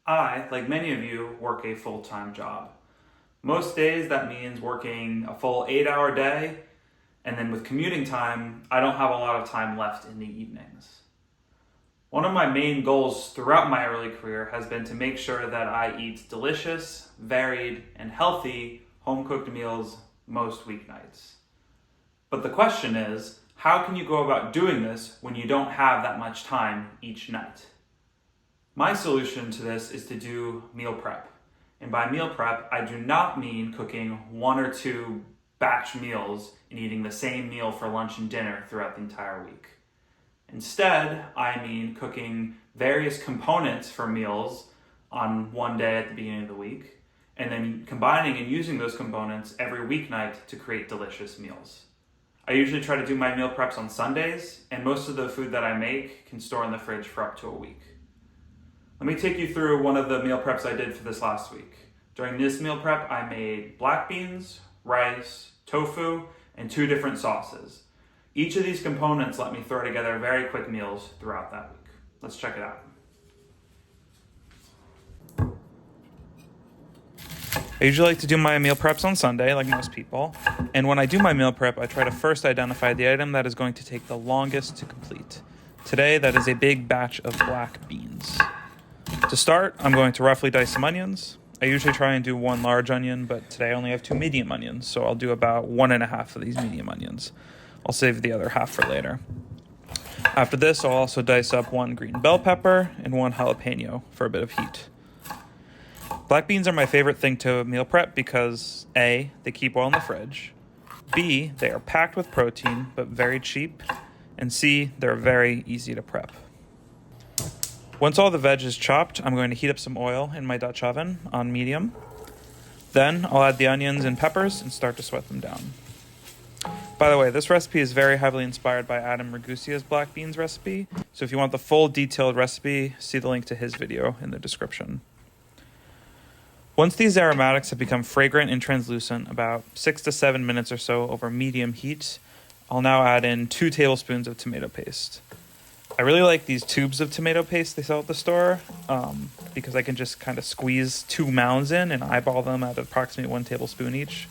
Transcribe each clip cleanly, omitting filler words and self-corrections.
I, like many of you, work a full-time job. Most days that means working a full 8-hour day, and then with commuting time, I don't have a lot of time left in the evenings. One of my main goals throughout my early career has been to make sure that I eat delicious, varied, and healthy home-cooked meals most weeknights. But the question is, how can you go about doing this when you don't have that much time each night? My solution to this is to do meal prep. And by meal prep, I do not mean cooking 1 or 2 batch meals and eating the same meal for lunch and dinner throughout the entire week. Instead, I mean cooking various components for meals on one day at the beginning of the week, and then combining and using those components every weeknight to create delicious meals. I usually try to do my meal preps on Sundays, and most of the food that I make can store in the fridge for up to a week. Let me take you through one of the meal preps I did for this last week. During this meal prep, I made black beans, rice, tofu, and 2 different sauces. Each of these components let me throw together very quick meals throughout that week. Let's check it out. I usually like to do my meal preps on Sunday, like most people. And when I do my meal prep, I try to first identify the item that is going to take the longest to complete. Today, that is a big batch of black beans. To start, I'm going to roughly dice some onions. I usually try and do 1 large onion, but today I only have 2 medium onions, so I'll do about 1.5 of these medium onions. I'll save the other half for later. After this, I'll also dice up 1 green bell pepper and 1 jalapeno for a bit of heat. Black beans are my favorite thing to meal prep because A, they keep well in the fridge, B, they are packed with protein but very cheap, and C, they're very easy to prep. Once all the veg is chopped, I'm going to heat up some oil in my Dutch oven on medium. Then I'll add the onions and peppers and start to sweat them down. By the way, this recipe is very heavily inspired by Adam Ragusia's black beans recipe, so if you want the full detailed recipe, see the link to his video in the description. Once these aromatics have become fragrant and translucent, about 6 to 7 minutes or so over medium heat, I'll now add in 2 tablespoons of tomato paste. I really like these tubes of tomato paste they sell at the store because I can just kind of squeeze 2 mounds in and eyeball them at approximately 1 tablespoon each.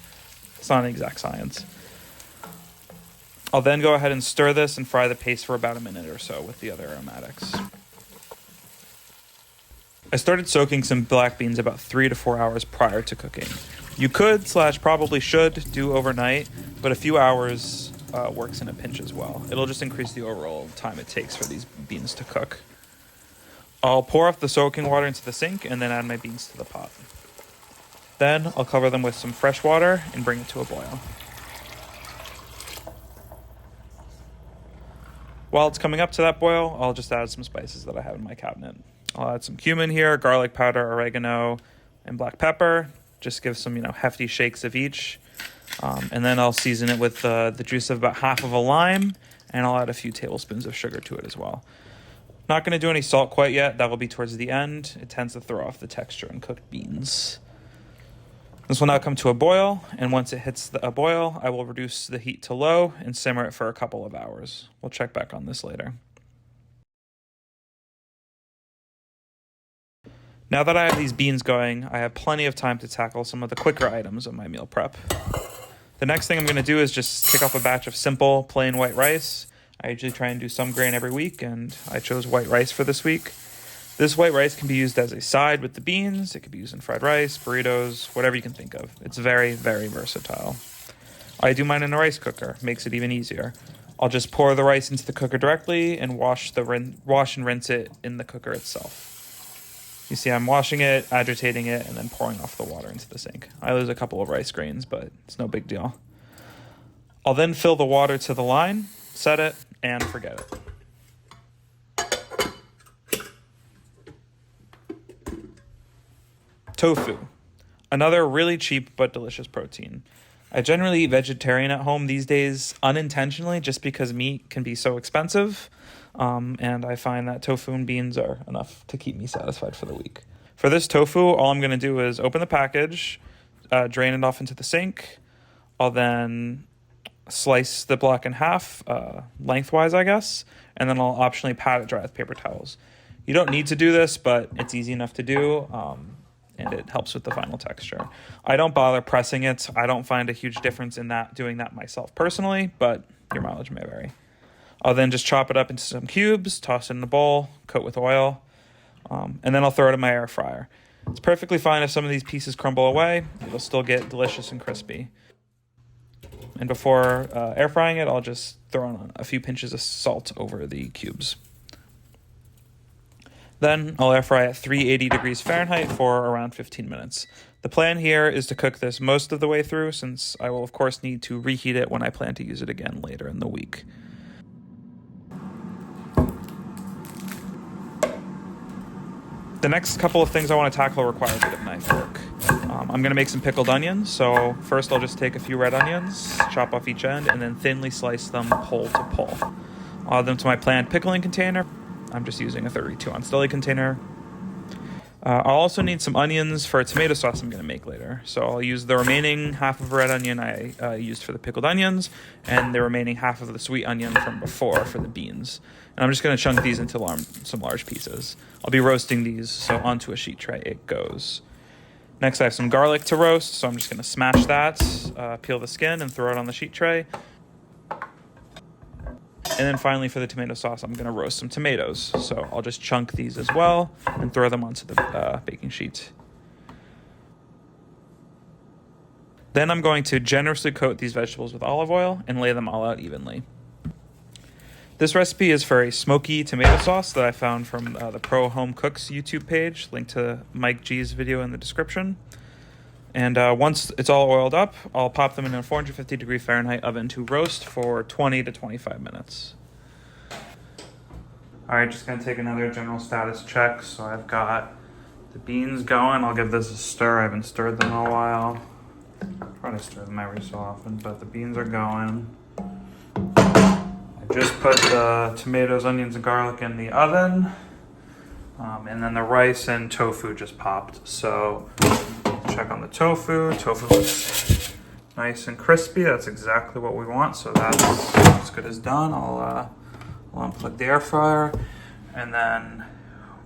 It's not an exact science. I'll then go ahead and stir this and fry the paste for about a minute or so with the other aromatics. I started soaking some black beans about 3 to 4 hours prior to cooking. You could / probably should do overnight, but a few hours works in a pinch as well. It'll just increase the overall time it takes for these beans to cook. I'll pour off the soaking water into the sink and then add my beans to the pot. Then I'll cover them with some fresh water and bring it to a boil. While it's coming up to that boil, I'll just add some spices that I have in my cabinet. I'll add some cumin here, garlic powder, oregano, and black pepper. Just give some, hefty shakes of each. And then I'll season it with the juice of about half of a lime, and I'll add a few tablespoons of sugar to it as well. Not going to do any salt quite yet. That will be towards the end. It tends to throw off the texture in cooked beans. This will now come to a boil, and once it hits a boil, I will reduce the heat to low and simmer it for a couple of hours. We'll check back on this later. Now that I have these beans going, I have plenty of time to tackle some of the quicker items of my meal prep. The next thing I'm going to do is just kick off a batch of simple, plain white rice. I usually try and do some grain every week, and I chose white rice for this week. This white rice can be used as a side with the beans. It can be used in fried rice, burritos, whatever you can think of. It's very, very versatile. I do mine in a rice cooker. Makes it even easier. I'll just pour the rice into the cooker directly and wash and rinse it in the cooker itself. You see I'm washing it, agitating it, and then pouring off the water into the sink. I lose a couple of rice grains, but it's no big deal. I'll then fill the water to the line, set it, and forget it. Tofu, another really cheap but delicious protein. I generally eat vegetarian at home these days unintentionally just because meat can be so expensive. And I find that tofu and beans are enough to keep me satisfied for the week. For this tofu, all I'm going to do is open the package, drain it off into the sink. I'll then slice the block in half, lengthwise, I guess, and then I'll optionally pat it dry with paper towels. You don't need to do this, but it's easy enough to do, and it helps with the final texture. I don't bother pressing it. I don't find a huge difference in that doing that myself personally, but your mileage may vary. I'll then just chop it up into some cubes, toss it in a bowl, coat with oil, and then I'll throw it in my air fryer. It's perfectly fine if some of these pieces crumble away. It'll still get delicious and crispy. And before air frying it, I'll just throw on a few pinches of salt over the cubes. Then I'll air fry at 380 degrees Fahrenheit for around 15 minutes. The plan here is to cook this most of the way through, since I will of course need to reheat it when I plan to use it again later in the week. The next couple of things I want to tackle require a bit of knife work. I'm going to make some pickled onions, so first I'll just take a few red onions, chop off each end, and then thinly slice them pole to pole. I'll add them to my planned pickling container. I'm just using a 32-ounce deli container. I'll also need some onions for a tomato sauce I'm going to make later. So I'll use the remaining half of red onion I used for the pickled onions, and the remaining half of the sweet onion from before for the beans. And I'm just going to chunk these into some large pieces. I'll be roasting these, so onto a sheet tray it goes. Next I have some garlic to roast, so I'm just going to smash that, peel the skin, and throw it on the sheet tray. And then finally for the tomato sauce, I'm going to roast some tomatoes. So I'll just chunk these as well and throw them onto the baking sheet. Then I'm going to generously coat these vegetables with olive oil and lay them all out evenly. This recipe is for a smoky tomato sauce that I found from the Pro Home Cooks YouTube page, linked to Mike G's video in the description. And once it's all oiled up, I'll pop them in a 450 degree Fahrenheit oven to roast for 20 to 25 minutes. All right, just gonna take another general status check. So I've got the beans going. I'll give this a stir. I haven't stirred them in a while. Try to stir them every so often, but the beans are going. I just put the tomatoes, onions, and garlic in the oven. And then the rice and tofu just popped. So check on the tofu. Tofu looks nice and crispy. That's exactly what we want. So that's as good as done. I'll unplug the air fryer. And then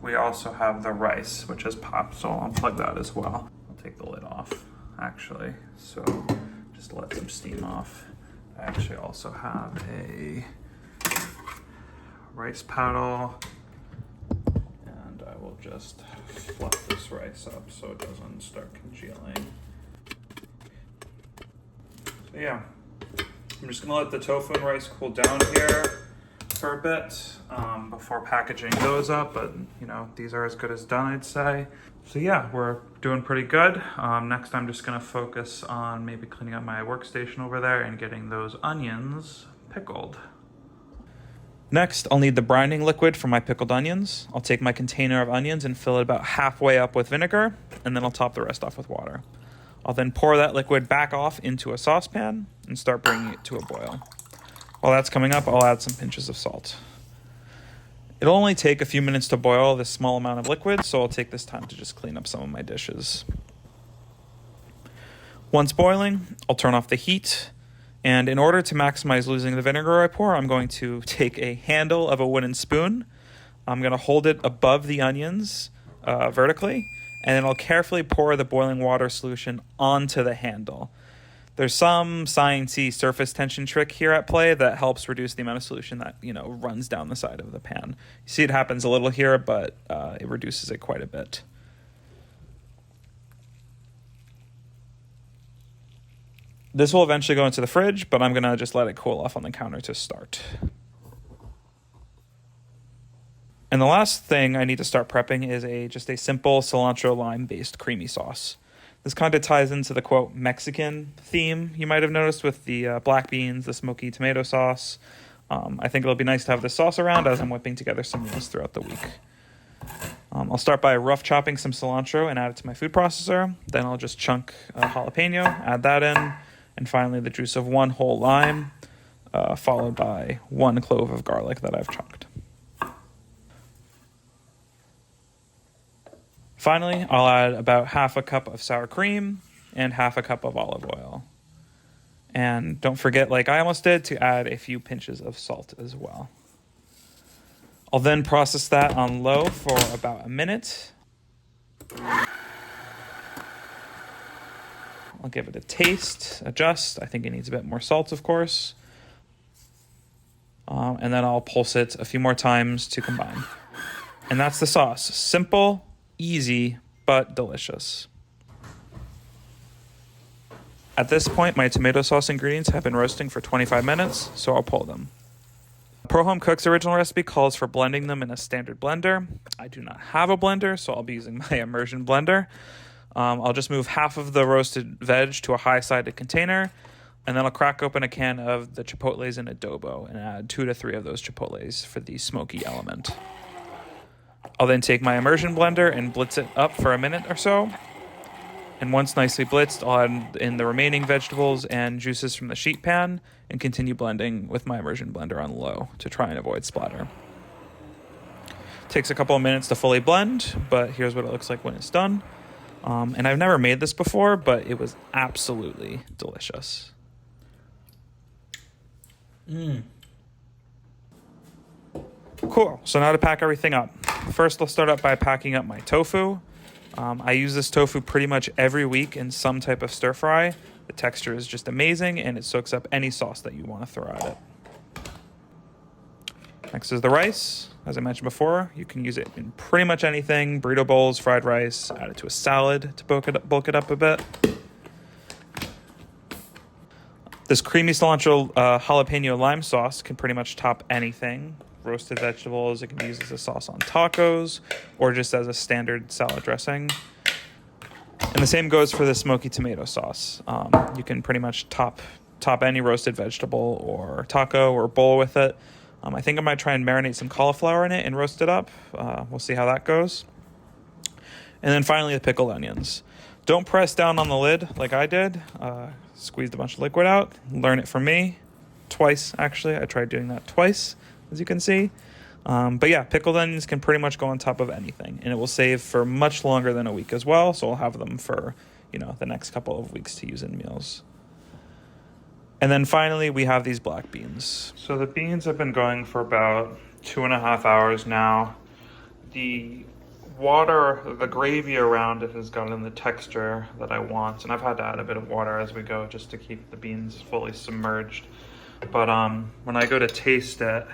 we also have the rice, which has popped. So I'll unplug that as well. I'll take the lid off, actually. So just let some steam off. I actually also have a rice paddle. And I will just fluff this rice up so it doesn't start congealing. So yeah, I'm just gonna let the tofu and rice cool down here for a bit before packaging those up, but you know, these are as good as done, I'd say. So yeah, we're doing pretty good. Next I'm just gonna focus on maybe cleaning up my workstation over there and getting those onions pickled. Next, I'll need the brining liquid for my pickled onions. I'll take my container of onions and fill it about halfway up with vinegar, and then I'll top the rest off with water. I'll then pour that liquid back off into a saucepan and start bringing it to a boil. While that's coming up, I'll add some pinches of salt. It'll only take a few minutes to boil this small amount of liquid, so I'll take this time to just clean up some of my dishes. Once boiling, I'll turn off the heat. And in order to maximize losing the vinegar I pour, I'm going to take a handle of a wooden spoon. I'm going to hold it above the onions vertically, and then I'll carefully pour the boiling water solution onto the handle. There's some sciencey surface tension trick here at play that helps reduce the amount of solution that, runs down the side of the pan. You see it happens a little here, but it reduces it quite a bit. This will eventually go into the fridge, but I'm going to just let it cool off on the counter to start. And the last thing I need to start prepping is just a simple cilantro lime-based creamy sauce. This kind of ties into the, quote, Mexican theme you might have noticed with the black beans, the smoky tomato sauce. I think it'll be nice to have this sauce around as I'm whipping together some meals throughout the week. I'll start by rough chopping some cilantro and add it to my food processor. Then I'll just chunk a jalapeno, add that in. And finally, the juice of one whole lime, followed by one clove of garlic that I've chunked. Finally, I'll add about half a cup of sour cream and half a cup of olive oil. And don't forget, like I almost did, to add a few pinches of salt as well. I'll then process that on low for about a minute. I'll give it a taste, adjust. I think it needs a bit more salt, of course. And then I'll pulse it a few more times to combine. And that's the sauce. Simple, easy, but delicious. At this point, my tomato sauce ingredients have been roasting for 25 minutes, so I'll pull them. Pro Home Cook's original recipe calls for blending them in a standard blender. I do not have a blender, so I'll be using my immersion blender. I'll just move half of the roasted veg to a high-sided container, and then I'll crack open a can of the chipotles and adobo and add 2 to 3 of those chipotles for the smoky element. I'll then take my immersion blender and blitz it up for a minute or so. And once nicely blitzed, I'll add in the remaining vegetables and juices from the sheet pan and continue blending with my immersion blender on low to try and avoid splatter. Takes a couple of minutes to fully blend, but here's what it looks like when it's done. And I've never made this before, but it was absolutely delicious. Cool. So now to pack everything up. First, I'll start up by packing up my tofu. I use this tofu pretty much every week in some type of stir fry. The texture is just amazing, and it soaks up any sauce that you want to throw at it. Next is the rice. As I mentioned before, you can use it in pretty much anything. Burrito bowls, fried rice, add it to a salad to bulk it up a bit. This creamy cilantro jalapeno lime sauce can pretty much top anything. Roasted vegetables, it can be used as a sauce on tacos or just as a standard salad dressing. And the same goes for the smoky tomato sauce. You can pretty much top any roasted vegetable or taco or bowl with it. I think I might try and marinate some cauliflower in it and roast it up. We'll see how that goes. And then finally, the pickled onions. Don't press down on the lid like I did. Squeezed a bunch of liquid out. Learn it from me. Twice, actually. I tried doing that twice, as you can see. But yeah, pickled onions can pretty much go on top of anything. And it will save for much longer than a week as well. So I'll have them for, the next couple of weeks to use in meals. And then finally, we have these black beans. So the beans have been going for about 2.5 hours now. The water, the gravy around it has gotten the texture that I want. And I've had to add a bit of water as we go just to keep the beans fully submerged. But when I go to taste it,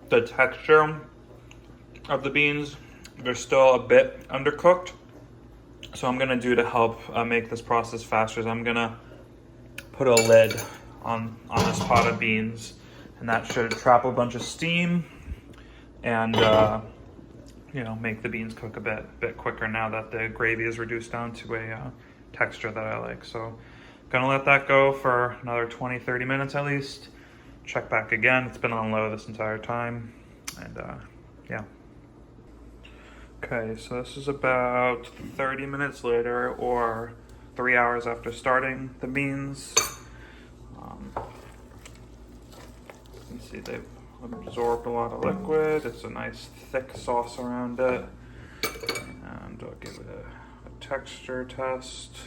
the texture of the beans, they're still a bit undercooked. So I'm gonna do to help make this process faster is I'm gonna put a lid on this pot of beans, and that should trap a bunch of steam and make the beans cook a bit quicker now that the gravy is reduced down to a texture that I like. So gonna let that go for another 20-30 minutes at least. Check back again. It's been on low this entire time, and yeah. Okay, so this is about 30 minutes later, or 3 hours after starting the beans. You can see they've absorbed a lot of liquid. It's a nice thick sauce around it. And I'll give it a texture test.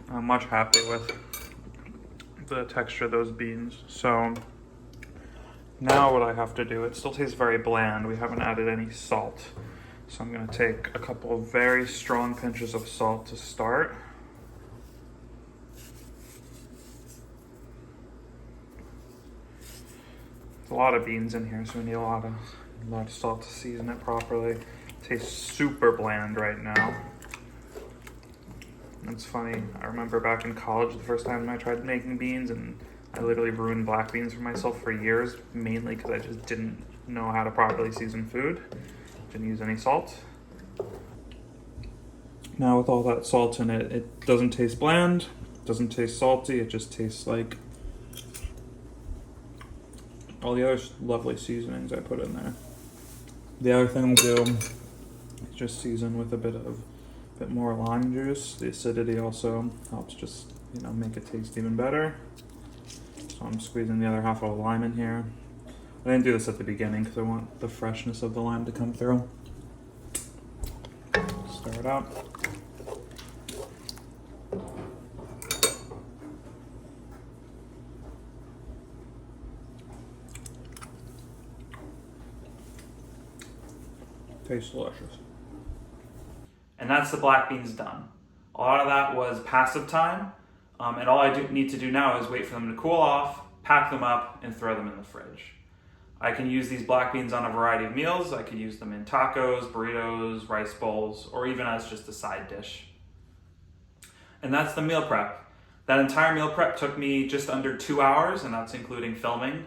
I'm much happy with the texture of those beans. So now what I have to do, it still tastes very bland. We haven't added any salt. So I'm gonna take a couple of very strong pinches of salt to start. There's a lot of beans in here, so we need a lot of salt to season it properly. It tastes super bland right now. It's funny, I remember back in college the first time I tried making beans, and I literally ruined black beans for myself for years, mainly because I just didn't know how to properly season food. Didn't use any salt. Now with all that salt in it, it doesn't taste bland, doesn't taste salty, it just tastes like all the other lovely seasonings I put in there. The other thing I'll do is just season with a bit more lime juice. The acidity also helps just, make it taste even better. So I'm squeezing the other half of the lime in here. I didn't do this at the beginning because I want the freshness of the lime to come through. Stir it out. Tastes delicious. And that's the black beans done. A lot of that was passive time, and all I need to do now is wait for them to cool off, pack them up, and throw them in the fridge. I can use these black beans on a variety of meals. I could use them in tacos, burritos, rice bowls, or even as just a side dish. And that's the meal prep. That entire meal prep took me just under 2 hours, and that's including filming.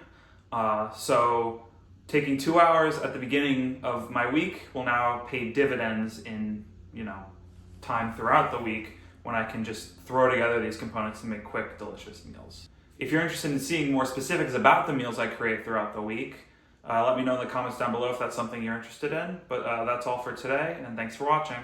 So taking 2 hours at the beginning of my week will now pay dividends in, time throughout the week when I can just throw together these components to make quick, delicious meals. If you're interested in seeing more specifics about the meals I create throughout the week, let me know in the comments down below if that's something you're interested in. But that's all for today, and thanks for watching.